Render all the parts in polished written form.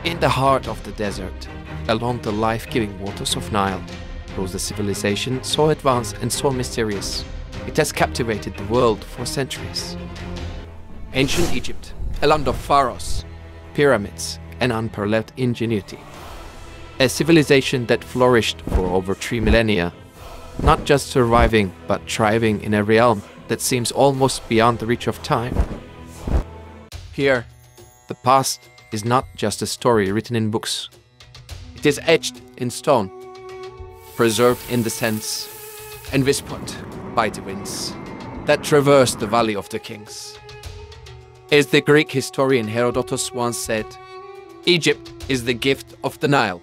In the heart of the desert, along the life-giving waters of Nile, rose a civilization so advanced and so mysterious, it has captivated the world for centuries. Ancient Egypt, a land of pharaohs, pyramids, and unparalleled ingenuity. A civilization that flourished for over 3 millennia, not just surviving but thriving in a realm that seems almost beyond the reach of time. Here, the past is not just a story written in books. It is etched in stone, preserved in the sands, and whispered by the winds that traverse the Valley of the Kings. As the Greek historian Herodotus once said, Egypt is the gift of the Nile.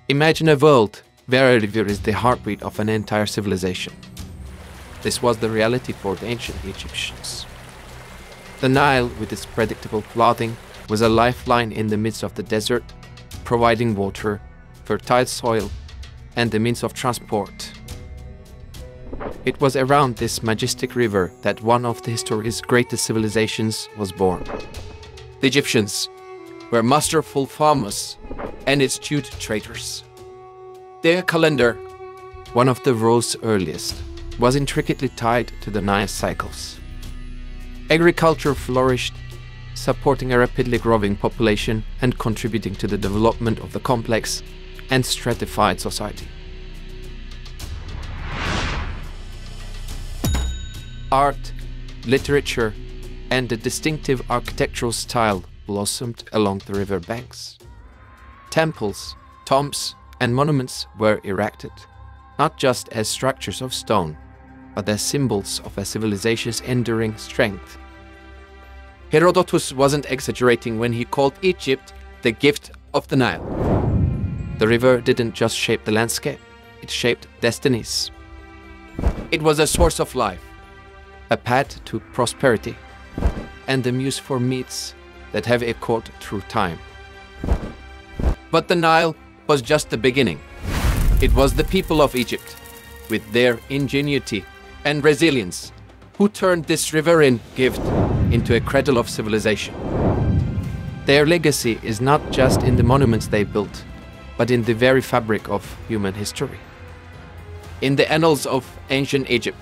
Imagine a world where a river is the heartbeat of an entire civilization. This was the reality for the ancient Egyptians. The Nile, with its predictable flooding, was a lifeline in the midst of the desert, providing water, fertile soil, and the means of transport. It was around this majestic river that one of the history's greatest civilizations was born. The Egyptians were masterful farmers and astute traders. Their calendar, one of the world's earliest, was intricately tied to the Nile cycles. Agriculture flourished, supporting a rapidly growing population and contributing to the development of the complex and stratified society. Art, literature, and the distinctive architectural style blossomed along the river banks. Temples, tombs, and monuments were erected, not just as structures of stone, but as symbols of a civilization's enduring strength. Herodotus wasn't exaggerating when he called Egypt the gift of the Nile. The river didn't just shape the landscape, it shaped destinies. It was a source of life, a path to prosperity, and the muse for myths that have echoed through time. But the Nile was just the beginning. It was the people of Egypt, with their ingenuity and resilience, who turned this riverine gift into a cradle of civilization. Their legacy is not just in the monuments they built, but in the very fabric of human history. In the annals of ancient Egypt,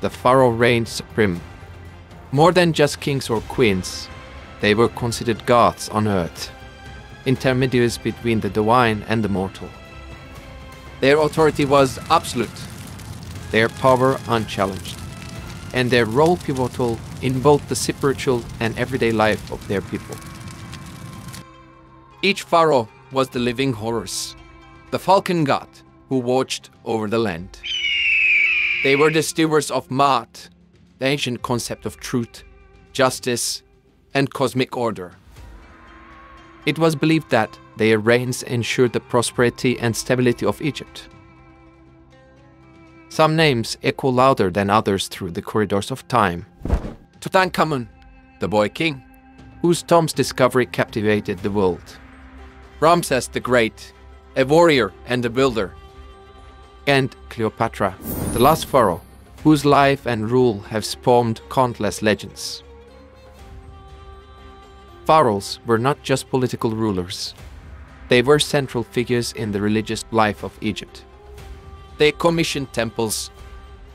the pharaoh reigned supreme. More than just kings or queens, they were considered gods on earth, intermediaries between the divine and the mortal. Their authority was absolute, their power unchallenged, and their role pivotal in both the spiritual and everyday life of their people. Each pharaoh was the living Horus, the falcon god who watched over the land. They were the stewards of Maat, the ancient concept of truth, justice, and cosmic order. It was believed that their reigns ensured the prosperity and stability of Egypt. Some names echo louder than others through the corridors of time. Tutankhamun, the boy king, whose tomb's discovery captivated the world. Ramses the Great, a warrior and a builder. And Cleopatra, the last pharaoh, whose life and rule have spawned countless legends. Pharaohs were not just political rulers. They were central figures in the religious life of Egypt. They commissioned temples,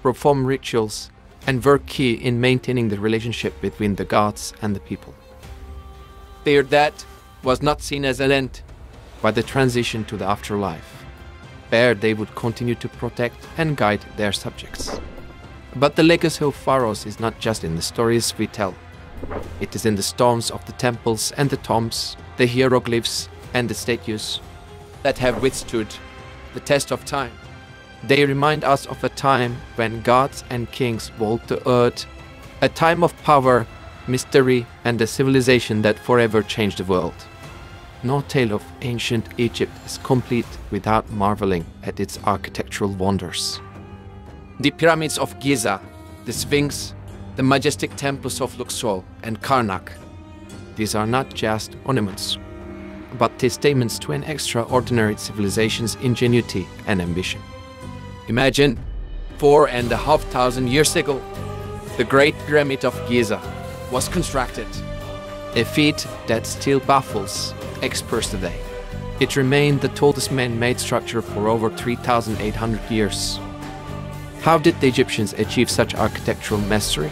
performed rituals, and were key in maintaining the relationship between the gods and the people. Their death was not seen as an end, but the transition to the afterlife, where they would continue to protect and guide their subjects. But the legacy of pharaohs is not just in the stories we tell. It is in the stones of the temples and the tombs, the hieroglyphs and the statues that have withstood the test of time. They remind us of a time when gods and kings walked the earth, a time of power, mystery, and a civilization that forever changed the world. No tale of ancient Egypt is complete without marveling at its architectural wonders. The Pyramids of Giza, the Sphinx, the majestic temples of Luxor and Karnak. These are not just ornaments, but testaments to an extraordinary civilization's ingenuity and ambition. Imagine, 4,500 years ago, the Great Pyramid of Giza was constructed. a feat that still baffles experts today. It remained the tallest man-made structure for over 3,800 years. How did the Egyptians achieve such architectural mastery?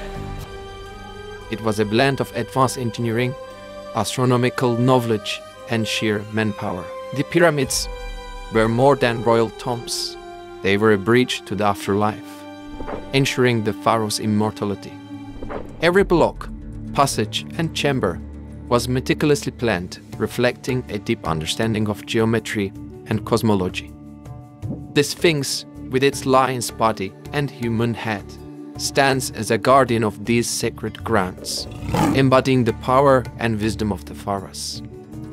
It was a blend of advanced engineering, astronomical knowledge, and sheer manpower. The pyramids were more than royal tombs. They were a bridge to the afterlife, ensuring the pharaoh's immortality. Every block, passage, and chamber was meticulously planned, reflecting a deep understanding of geometry and cosmology. The Sphinx, with its lion's body and human head, stands as a guardian of these sacred grounds, embodying the power and wisdom of the pharaohs.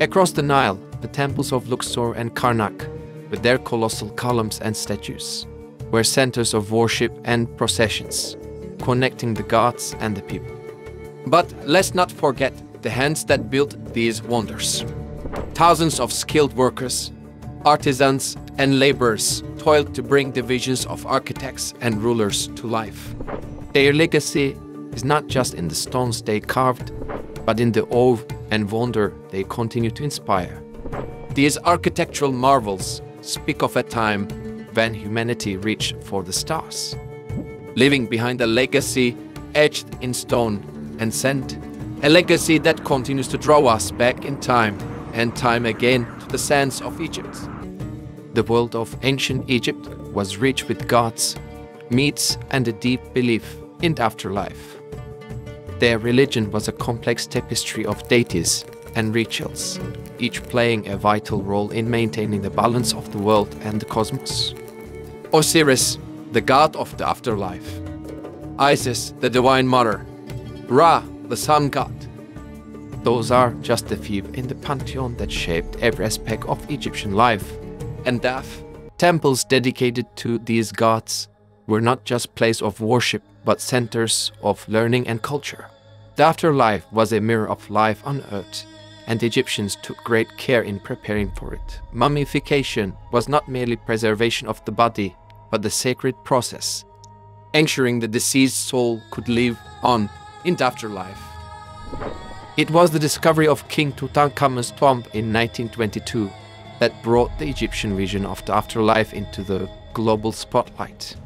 Across the Nile, the temples of Luxor and Karnak, with their colossal columns and statues, were centers of worship and processions, connecting the gods and the people. But let's not forget the hands that built these wonders. Thousands of skilled workers, artisans, and laborers toiled to bring the visions of architects and rulers to life. Their legacy is not just in the stones they carved, but in the awe and wonder they continue to inspire. These architectural marvels speak of a time when humanity reached for the stars, leaving behind a legacy etched in stone and sand, a legacy that continues to draw us back in time and time again to the sands of Egypt. The world of ancient Egypt was rich with gods, myths, and a deep belief in the afterlife. Their religion was a complex tapestry of deities and rituals, each playing a vital role in maintaining the balance of the world and the cosmos. Osiris, the god of the afterlife. Isis, the divine mother. Ra, the sun god. Those are just a few in the pantheon that shaped every aspect of Egyptian life and death. Temples dedicated to these gods were not just places of worship, but centers of learning and culture. The afterlife was a mirror of life on earth, and the Egyptians took great care in preparing for it. Mummification was not merely preservation of the body, but the sacred process, ensuring the deceased soul could live on in the afterlife. It was the discovery of King Tutankhamun's tomb in 1922 that brought the Egyptian vision of the afterlife into the global spotlight.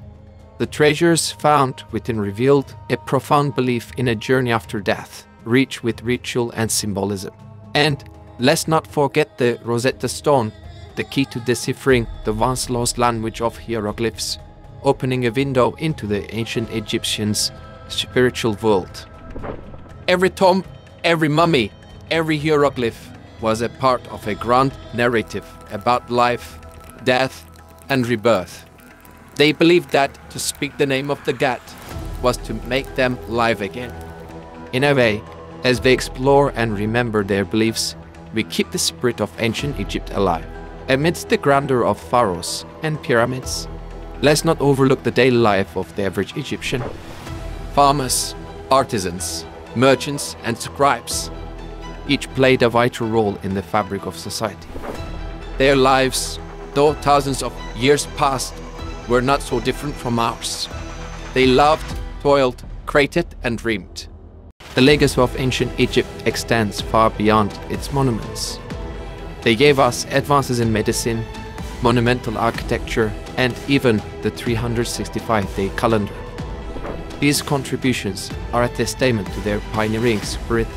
The treasures found within revealed a profound belief in a journey after death, rich with ritual and symbolism. And let's not forget the Rosetta Stone, the key to deciphering the once lost language of hieroglyphs, opening a window into the ancient Egyptians' spiritual world. Every tomb, every mummy, every hieroglyph was a part of a grand narrative about life, death, and rebirth. They believed that to speak the name of the god was to make them live again. In a way, as they explore and remember their beliefs, we keep the spirit of ancient Egypt alive. Amidst the grandeur of pharaohs and pyramids, let's not overlook the daily life of the average Egyptian. Farmers, artisans, merchants, and scribes each played a vital role in the fabric of society. Their lives, though thousands of years passed, were not so different from ours. They loved, toiled, created, and dreamed. The legacy of ancient Egypt extends far beyond its monuments. They gave us advances in medicine, monumental architecture, and even the 365-day calendar. These contributions are a testament to their pioneering spirit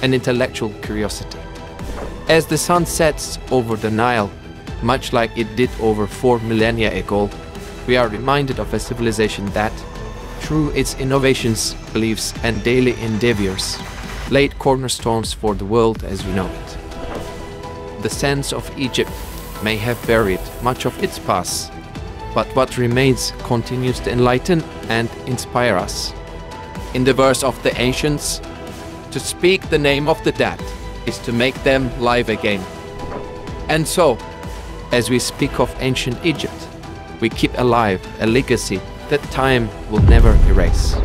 and intellectual curiosity. As the sun sets over the Nile, much like it did over 4 millennia ago, we are reminded of a civilization that, through its innovations, beliefs, and daily endeavors, laid cornerstones for the world as we know it. The sands of Egypt may have buried much of its past, but what remains continues to enlighten and inspire us. In the verse of the ancients, to speak the name of the dead is to make them live again. And so, as we speak of ancient Egypt, we keep alive a legacy that time will never erase.